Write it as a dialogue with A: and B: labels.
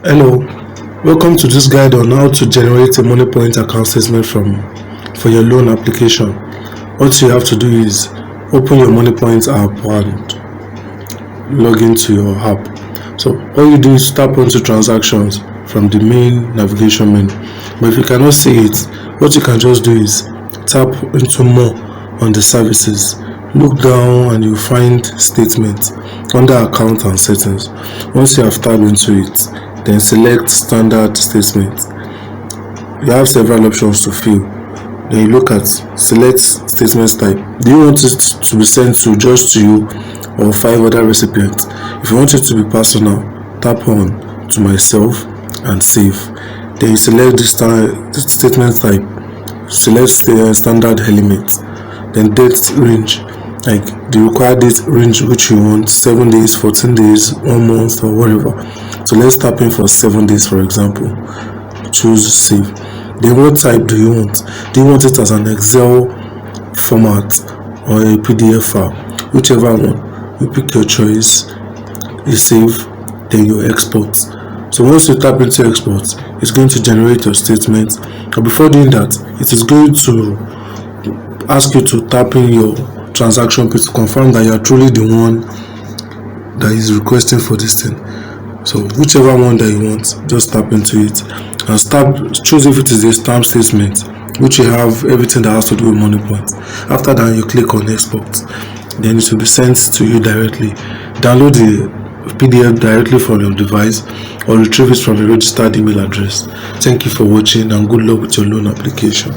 A: Hello, welcome to this guide on how to generate a Moniepoint account statement for your loan application. What you have to do is open your Moniepoint app and log into your app. So all you do is tap onto transactions from the main navigation menu. But if you cannot see it, what you can just do is tap into more on the services. Look down and you find statements under account and settings. Once you have tapped into it, then select standard statement. You have several options to fill. Then you look at select statement type. Do you want it to be sent to just to you or 5 other recipients? If you want it to be personal, tap on to myself and save. Then you select the statement type. Select standard element. Then date range, like the required date range which you want, 7 days, 14 days, 1 month, or whatever. So let's tap in for 7 days, for example. Choose save. Then what type do you want? Do you want it as an Excel format or a PDF file? Whichever one, you pick your choice. You save, then you export. So once you tap into export, it's going to generate your statement. But before doing that, it is going to ask you to tap in your transaction to confirm that you are truly the one that is requesting for this thing. So whichever one that you want, just tap into it and choose if it is a stamp statement, which you have everything that has to do with Moniepoint. After that, you click on export. Then it will be sent to you directly. Download the PDF directly from your device or retrieve it from a registered email address. Thank you for watching and good luck with your loan application.